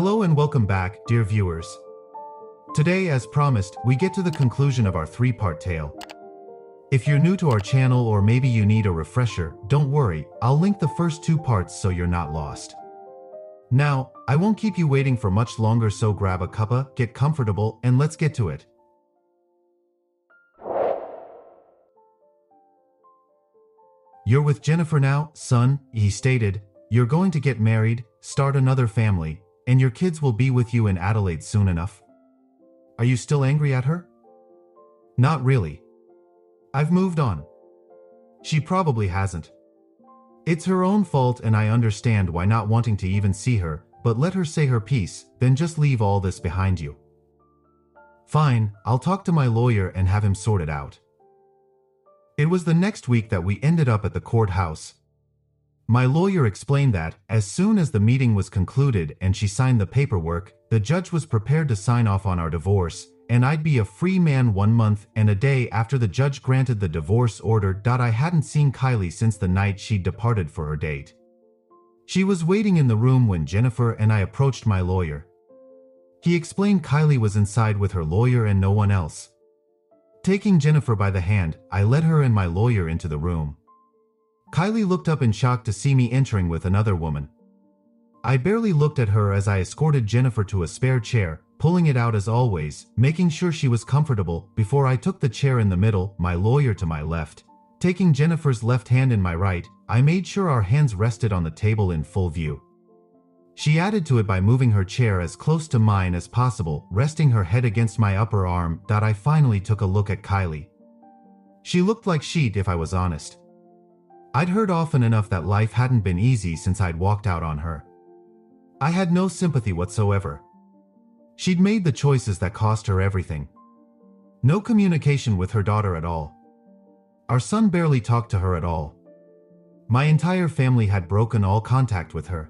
Hello and welcome back, dear viewers. Today, as promised, we get to the conclusion of our three-part tale. If you're new to our channel or maybe you need a refresher, don't worry, I'll link the first two parts so you're not lost. Now, I won't keep you waiting for much longer, so grab a cuppa, get comfortable, and let's get to it. You're with Jennifer now, son, he stated. You're going to get married, start another family, and your kids will be with you in Adelaide soon enough. Are you still angry at her? Not really. I've moved on. She probably hasn't. It's her own fault and I understand why not wanting to even see her, but let her say her piece, then just leave all this behind you. Fine, I'll talk to my lawyer and have him sort it out. It was the next week that we ended up at the courthouse. My lawyer explained that, as soon as the meeting was concluded and she signed the paperwork, the judge was prepared to sign off on our divorce, and I'd be a free man 1 month and a day after the judge granted the divorce order. I hadn't seen Kylie since the night she'd departed for her date. She was waiting in the room when Jennifer and I approached my lawyer. He explained Kylie was inside with her lawyer and no one else. Taking Jennifer by the hand, I led her and my lawyer into the room. Kylie looked up in shock to see me entering with another woman. I barely looked at her as I escorted Jennifer to a spare chair, pulling it out as always, making sure she was comfortable before I took the chair in the middle, my lawyer to my left. Taking Jennifer's left hand in my right, I made sure our hands rested on the table in full view. She added to it by moving her chair as close to mine as possible, resting her head against my upper arm. I finally took a look at Kylie. She looked like she'd, if I was honest. I'd heard often enough that life hadn't been easy since I'd walked out on her. I had no sympathy whatsoever. She'd made the choices that cost her everything. No communication with her daughter at all. Our son barely talked to her at all. My entire family had broken all contact with her.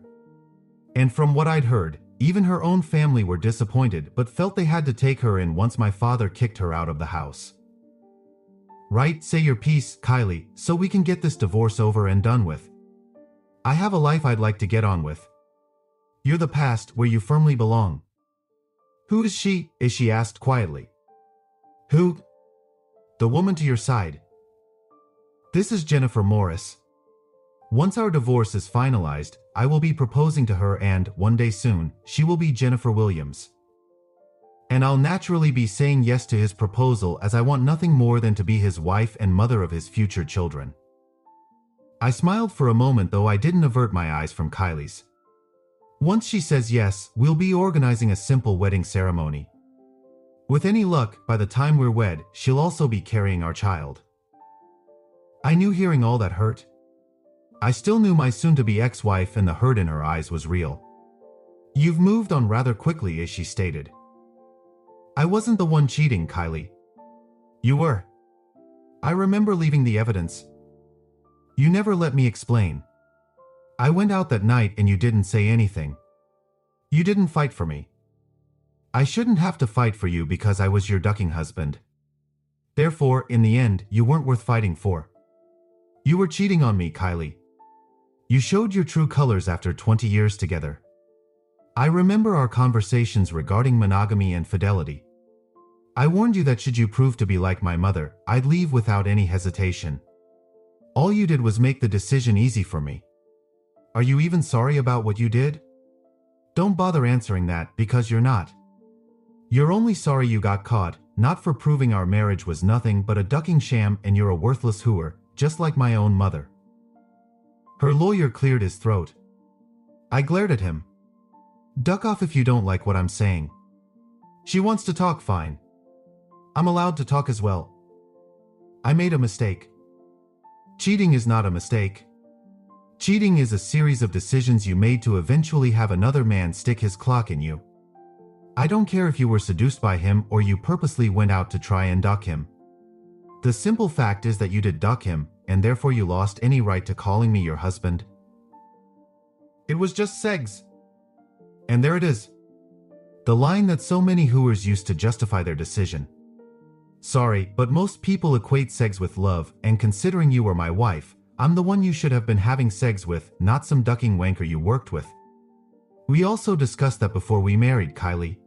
And from what I'd heard, even her own family were disappointed but felt they had to take her in once my father kicked her out of the house. Right, say your piece, Kylie, so we can get this divorce over and done with. I have a life I'd like to get on with. You're the past where you firmly belong. Who is she? She asked quietly. Who? The woman to your side. This is Jennifer Morris. Once our divorce is finalized, I will be proposing to her and, one day soon, she will be Jennifer Williams. And I'll naturally be saying yes to his proposal as I want nothing more than to be his wife and mother of his future children. I smiled for a moment, though I didn't avert my eyes from Kylie's. Once she says yes, we'll be organizing a simple wedding ceremony. With any luck, by the time we're wed, she'll also be carrying our child. I knew hearing all that hurt. I still knew my soon-to-be ex-wife, and the hurt in her eyes was real. You've moved on rather quickly, as she stated. I wasn't the one cheating, Kylie. You were. I remember leaving the evidence. You never let me explain. I went out that night and you didn't say anything. You didn't fight for me. I shouldn't have to fight for you because I was your ducking husband. Therefore, in the end, you weren't worth fighting for. You were cheating on me, Kylie. You showed your true colors after 20 years together. I remember our conversations regarding monogamy and fidelity. I warned you that should you prove to be like my mother, I'd leave without any hesitation. All you did was make the decision easy for me. Are you even sorry about what you did? Don't bother answering that, because you're not. You're only sorry you got caught, not for proving our marriage was nothing but a ducking sham, and you're a worthless hooer, just like my own mother. Her lawyer cleared his throat. I glared at him. Duck off if you don't like what I'm saying. She wants to talk, fine. I'm allowed to talk as well. I made a mistake. Cheating is not a mistake. Cheating is a series of decisions you made to eventually have another man stick his clock in you. I don't care if you were seduced by him or you purposely went out to try and duck him. The simple fact is that you did duck him, and therefore you lost any right to calling me your husband. It was just segs. And there it is. The line that so many hooers used to justify their decision. Sorry, but most people equate segs with love, and considering you were my wife, I'm the one you should have been having segs with, not some ducking wanker you worked with. We also discussed that before we married, Kylie.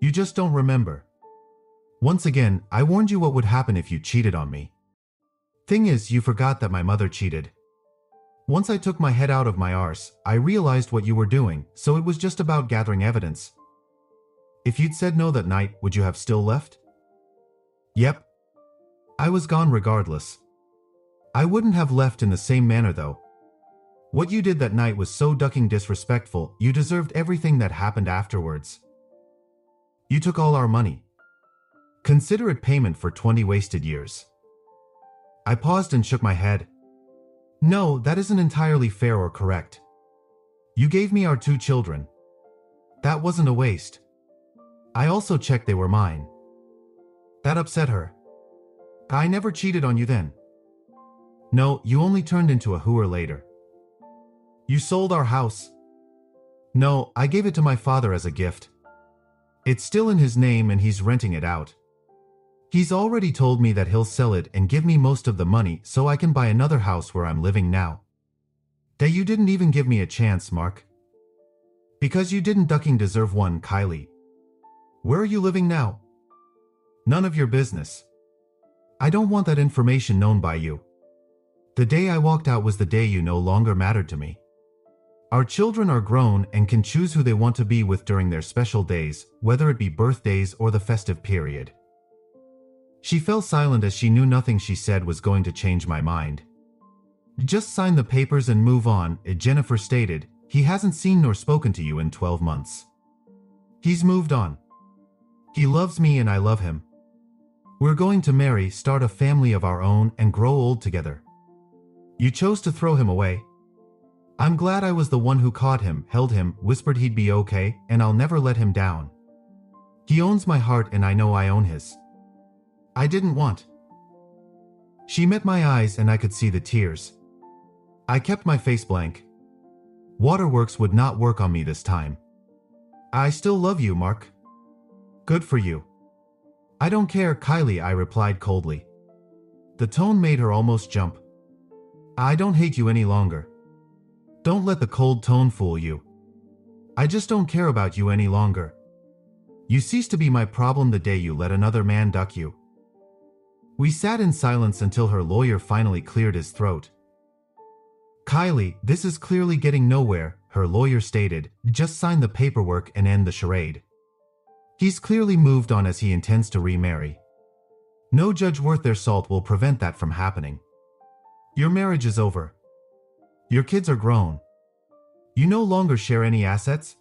You just don't remember. Once again, I warned you what would happen if you cheated on me. Thing is, you forgot that my mother cheated. Once I took my head out of my arse, I realized what you were doing, so it was just about gathering evidence. If you'd said no that night, would you have still left? Yep. I was gone regardless. I wouldn't have left in the same manner though. What you did that night was so ducking disrespectful, you deserved everything that happened afterwards. You took all our money. Consider it payment for 20 wasted years. I paused and shook my head. No, that isn't entirely fair or correct. You gave me our 2 children. That wasn't a waste. I also checked they were mine. That upset her. I never cheated on you then. No, you only turned into a hooer later. You sold our house. No, I gave it to my father as a gift. It's still in his name and he's renting it out. He's already told me that he'll sell it and give me most of the money so I can buy another house where I'm living now. That you didn't even give me a chance, Mark. Because you didn't ducking deserve one, Kylie. Where are you living now? None of your business. I don't want that information known by you. The day I walked out was the day you no longer mattered to me. Our children are grown and can choose who they want to be with during their special days, whether it be birthdays or the festive period. She fell silent as she knew nothing she said was going to change my mind. Just sign the papers and move on, Jennifer stated. He hasn't seen nor spoken to you in 12 months. He's moved on. He loves me and I love him. We're going to marry, start a family of our own, and grow old together. You chose to throw him away. I'm glad I was the one who caught him, held him, whispered he'd be okay, and I'll never let him down. He owns my heart and I know I own his. I didn't want. She met my eyes and I could see the tears. I kept my face blank. Waterworks would not work on me this time. I still love you, Mark. Good for you. I don't care, Kylie, I replied coldly. The tone made her almost jump. I don't hate you any longer. Don't let the cold tone fool you. I just don't care about you any longer. You ceased to be my problem the day you let another man duck you. We sat in silence until her lawyer finally cleared his throat. Kylie, this is clearly getting nowhere, her lawyer stated. Just sign the paperwork and end the charade. He's clearly moved on as he intends to remarry. No judge worth their salt will prevent that from happening. Your marriage is over. Your kids are grown. You no longer share any assets.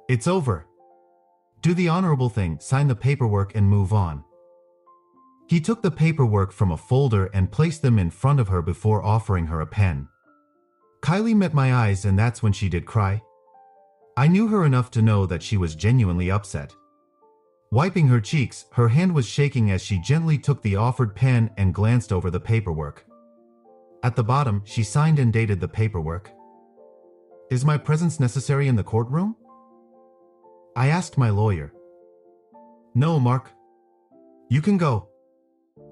It's over. Do the honorable thing, sign the paperwork and move on. He took the paperwork from a folder and placed them in front of her before offering her a pen. Kylie met my eyes and that's when she did cry. I knew her enough to know that she was genuinely upset. Wiping her cheeks, her hand was shaking as she gently took the offered pen and glanced over the paperwork. At the bottom, she signed and dated the paperwork. Is my presence necessary in the courtroom? I asked my lawyer. No, Mark. You can go.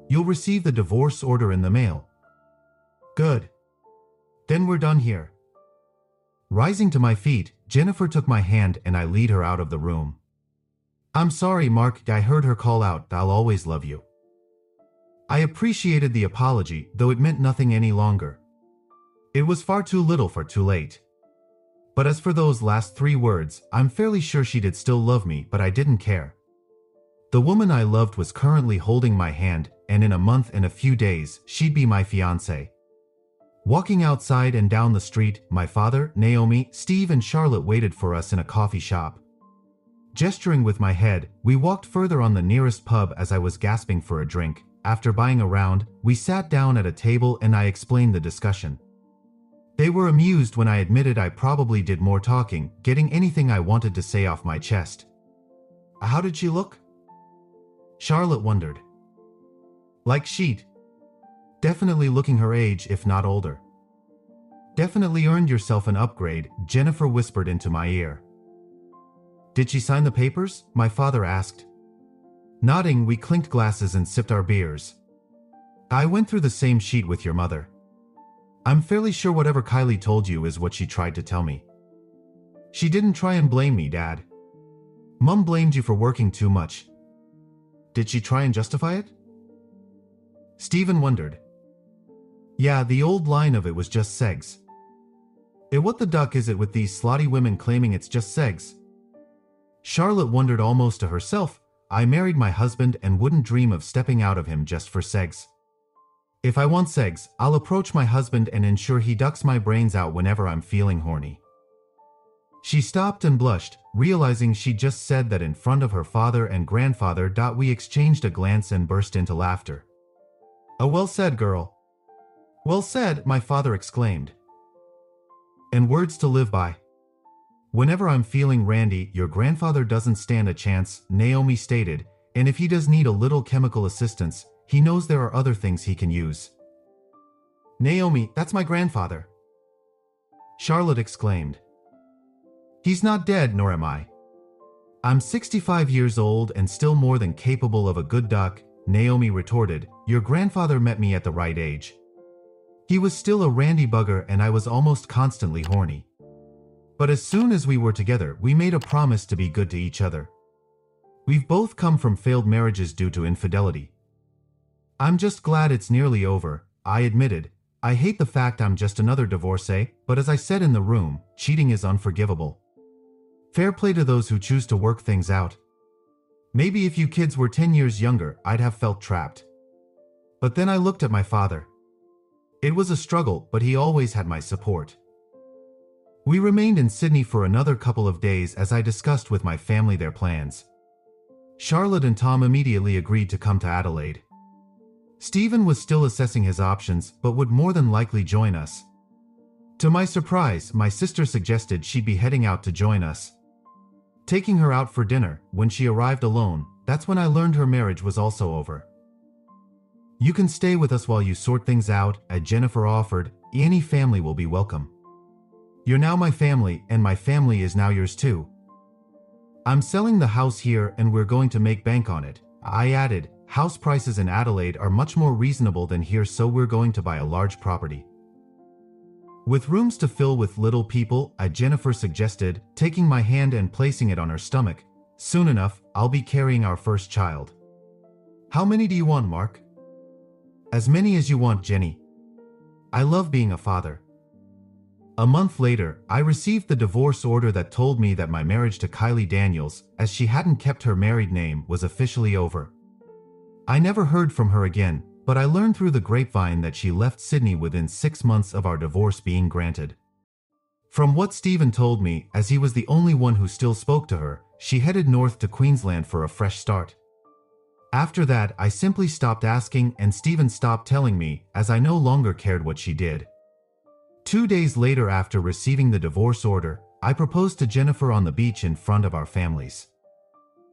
You'll receive the divorce order in the mail. Good. Then we're done here. Rising to my feet, Jennifer took my hand and I led her out of the room. I'm sorry, Mark, I heard her call out, I'll always love you. I appreciated the apology, though it meant nothing any longer. It was far too little for too late. But as for those last 3 words, I'm fairly sure she did still love me, but I didn't care. The woman I loved was currently holding my hand, and in a month and a few days, she'd be my fiancé. Walking outside and down the street, my father, Naomi, Steve, and Charlotte waited for us in a coffee shop. Gesturing with my head, we walked further on the nearest pub as I was gasping for a drink. After buying a round, we sat down at a table and I explained the discussion. They were amused when I admitted I probably did more talking, getting anything I wanted to say off my chest. How did she look? Charlotte wondered. Like she'd. Definitely looking her age, if not older. Definitely earned yourself an upgrade, Jennifer whispered into my ear. Did she sign the papers? My father asked. Nodding, we clinked glasses and sipped our beers. I went through the same sheet with your mother. I'm fairly sure whatever Kylie told you is what she tried to tell me. She didn't try and blame me, Dad. Mum blamed you for working too much. Did she try and justify it? Stephen wondered. Yeah, the old line of it was just segs. What the duck is it with these slotty women claiming it's just segs? Charlotte wondered almost to herself. I married my husband and wouldn't dream of stepping out of him just for segs. If I want segs, I'll approach my husband and ensure he ducks my brains out whenever I'm feeling horny. She stopped and blushed, realizing she'd just said that in front of her father and grandfather. We exchanged a glance and burst into laughter. "Oh, well said, girl." "Well said," my father exclaimed. "And words to live by. Whenever I'm feeling randy, your grandfather doesn't stand a chance," Naomi stated, "and if he does need a little chemical assistance, he knows there are other things he can use." "Naomi, that's my grandfather," Charlotte exclaimed. "He's not dead, nor am I. I'm 65 years old and still more than capable of a good duck," Naomi retorted. "Your grandfather met me at the right age. He was still a randy bugger and I was almost constantly horny. But as soon as we were together, we made a promise to be good to each other. We've both come from failed marriages due to infidelity. I'm just glad it's nearly over," I admitted. "I hate the fact I'm just another divorcee, but as I said in the room, cheating is unforgivable. Fair play to those who choose to work things out. Maybe if you kids were 10 years younger, I'd have felt trapped." But then I looked at my father. It was a struggle, but he always had my support. We remained in Sydney for another couple of days as I discussed with my family their plans. Charlotte and Tom immediately agreed to come to Adelaide. Stephen was still assessing his options, but would more than likely join us. To my surprise, my sister suggested she'd be heading out to join us. Taking her out for dinner, when she arrived alone, that's when I learned her marriage was also over. "You can stay with us while you sort things out," Jennifer offered. "Any family will be welcome. You're now my family, and my family is now yours too. I'm selling the house here and we're going to make bank on it," I added. "House prices in Adelaide are much more reasonable than here, so we're going to buy a large property with rooms to fill with little people," Jennifer suggested, taking my hand and placing it on her stomach. "Soon enough, I'll be carrying our first child." "How many do you want, Mark?" "As many as you want, Jenny. I love being a father." A month later, I received the divorce order that told me that my marriage to Kylie Daniels, as she hadn't kept her married name, was officially over. I never heard from her again, but I learned through the grapevine that she left Sydney within 6 months of our divorce being granted. From what Stephen told me, as he was the only one who still spoke to her, she headed north to Queensland for a fresh start. After that, I simply stopped asking and Stephen stopped telling me, as I no longer cared what she did. 2 days later, after receiving the divorce order, I proposed to Jennifer on the beach in front of our families.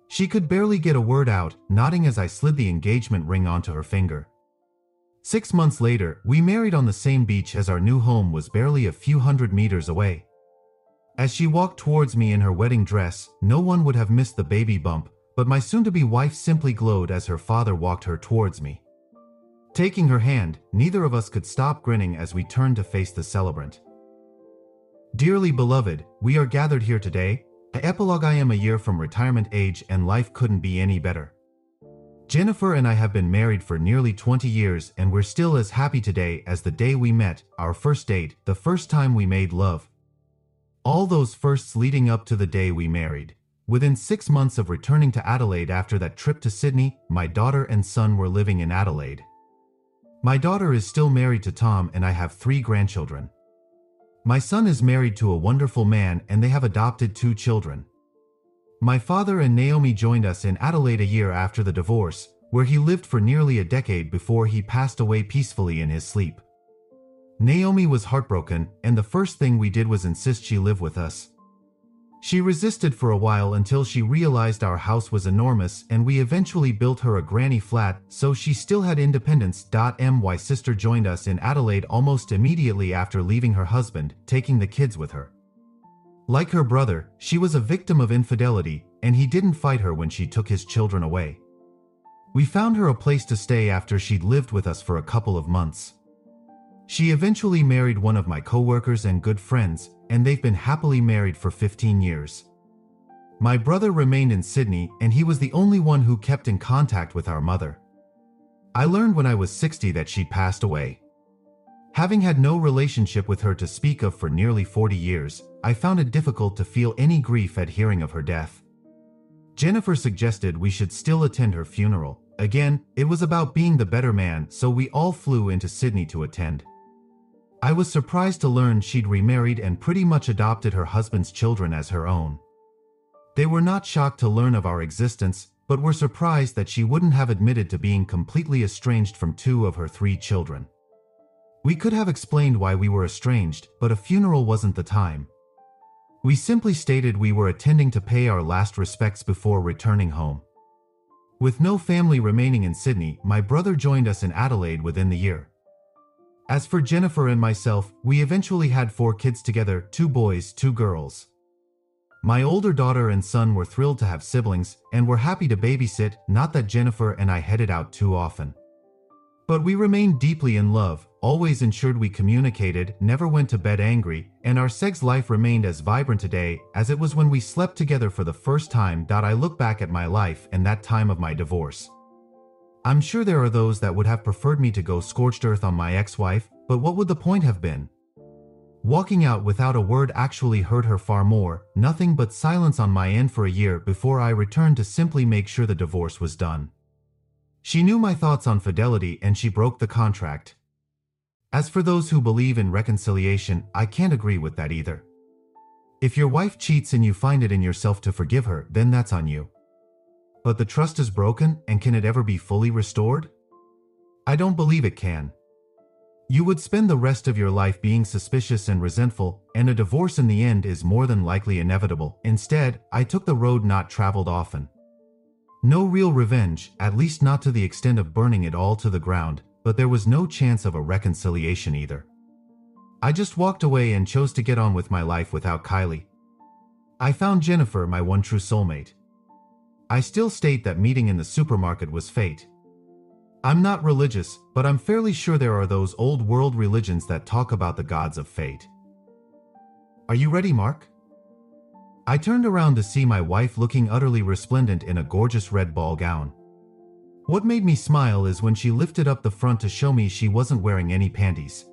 She could barely get a word out, nodding as I slid the engagement ring onto her finger. 6 months later, we married on the same beach as our new home was barely a few hundred meters away. As she walked towards me in her wedding dress, no one would have missed the baby bump, but my soon-to-be wife simply glowed as her father walked her towards me. Taking her hand, neither of us could stop grinning as we turned to face the celebrant. "Dearly beloved, we are gathered here today. Epilogue: I am a year from retirement age and life couldn't be any better. Jennifer and I have been married for nearly 20 years and we're still as happy today as the day we met, our first date, the first time we made love. All those firsts leading up to the day we married. Within 6 months of returning to Adelaide after that trip to Sydney, my daughter and son were living in Adelaide. My daughter is still married to Tom and I have 3 grandchildren. My son is married to a wonderful man and they have adopted 2 children. My father and Naomi joined us in Adelaide a year after the divorce, where he lived for nearly a decade before he passed away peacefully in his sleep. Naomi was heartbroken, and the first thing we did was insist she live with us. She resisted for a while until she realized our house was enormous and we eventually built her a granny flat so she still had independence. My sister joined us in Adelaide almost immediately after leaving her husband, taking the kids with her. Like her brother, she was a victim of infidelity, and he didn't fight her when she took his children away. We found her a place to stay after she'd lived with us for a couple of months. She eventually married one of my coworkers and good friends, and they've been happily married for 15 years. My brother remained in Sydney, and he was the only one who kept in contact with our mother. I learned when I was 60 that she'd passed away. Having had no relationship with her to speak of for nearly 40 years, I found it difficult to feel any grief at hearing of her death. Jennifer suggested we should still attend her funeral. Again, it was about being the better man, so we all flew into Sydney to attend. I was surprised to learn she'd remarried and pretty much adopted her husband's children as her own. They were not shocked to learn of our existence, but were surprised that she wouldn't have admitted to being completely estranged from 2 of her 3 children. We could have explained why we were estranged, but a funeral wasn't the time. We simply stated we were attending to pay our last respects before returning home. With no family remaining in Sydney, my brother joined us in Adelaide within the year. As for Jennifer and myself, we eventually had 4 kids together, 2 boys, 2 girls. My older daughter and son were thrilled to have siblings, and were happy to babysit, not that Jennifer and I headed out too often. But we remained deeply in love, always ensured we communicated, never went to bed angry, and our sex life remained as vibrant today as it was when we slept together for the first time. I look back at my life and that time of my divorce. I'm sure there are those that would have preferred me to go scorched earth on my ex-wife, but what would the point have been? Walking out without a word actually hurt her far more, nothing but silence on my end for a year before I returned to simply make sure the divorce was done. She knew my thoughts on fidelity and she broke the contract. As for those who believe in reconciliation, I can't agree with that either. If your wife cheats and you find it in yourself to forgive her, then that's on you. But the trust is broken, and can it ever be fully restored? I don't believe it can. You would spend the rest of your life being suspicious and resentful, and a divorce in the end is more than likely inevitable. Instead, I took the road not traveled often. No real revenge, at least not to the extent of burning it all to the ground, but there was no chance of a reconciliation either. I just walked away and chose to get on with my life without Kylie. I found Jennifer, my one true soulmate. I still state that meeting in the supermarket was fate. I'm not religious, but I'm fairly sure there are those old world religions that talk about the gods of fate. Are you ready, Mark? I turned around to see my wife looking utterly resplendent in a gorgeous red ball gown. What made me smile is when she lifted up the front to show me she wasn't wearing any panties.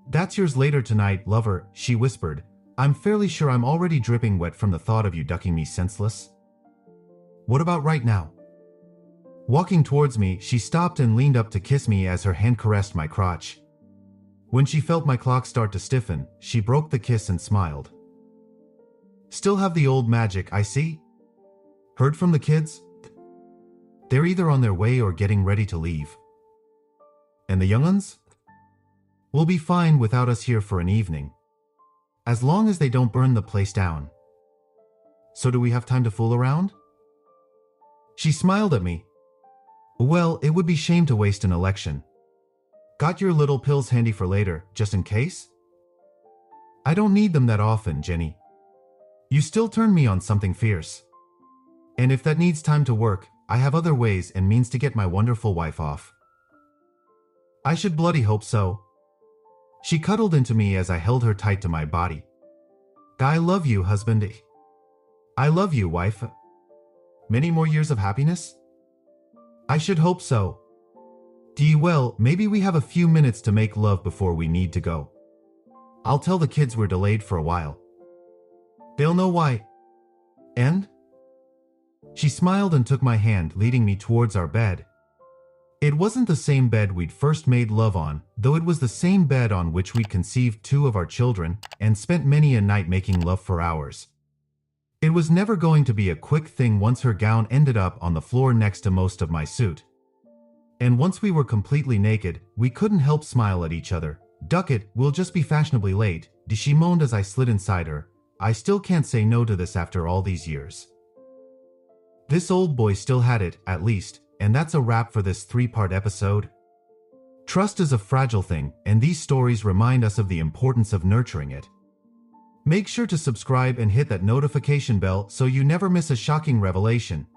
"That's yours later tonight, lover," she whispered. "I'm fairly sure I'm already dripping wet from the thought of you ducking me senseless." "What about right now?" Walking towards me, she stopped and leaned up to kiss me as her hand caressed my crotch. When she felt my clock start to stiffen, she broke the kiss and smiled. "Still have the old magic, I see. Heard from the kids? They're either on their way or getting ready to leave. And the young'uns? Will be fine without us here for an evening. As long as they don't burn the place down. So do we have time to fool around?" She smiled at me. "Well, it would be shame to waste an election. Got your little pills handy for later, just in case?" "I don't need them that often, Jenny. You still turn me on something fierce. And if that needs time to work, I have other ways and means to get my wonderful wife off." "I should bloody hope so." She cuddled into me as I held her tight to my body. "I love you, husband. I love you, wife. Many more years of happiness?" "I should hope so. Well, maybe we have a few minutes to make love before we need to go. I'll tell the kids we're delayed for a while. They'll know why. And?" She smiled and took my hand, leading me towards our bed. It wasn't the same bed we'd first made love on, though it was the same bed on which we'd conceived 2 of our children and spent many a night making love for hours. It was never going to be a quick thing once her gown ended up on the floor next to most of my suit. And once we were completely naked, we couldn't help smile at each other. "Duck it, we'll just be fashionably late," she moaned as I slid inside her. I still can't say no to this after all these years. This old boy still had it, at least, and that's a wrap for this 3-part episode. Trust is a fragile thing, and these stories remind us of the importance of nurturing it. Make sure to subscribe and hit that notification bell so you never miss a shocking revelation.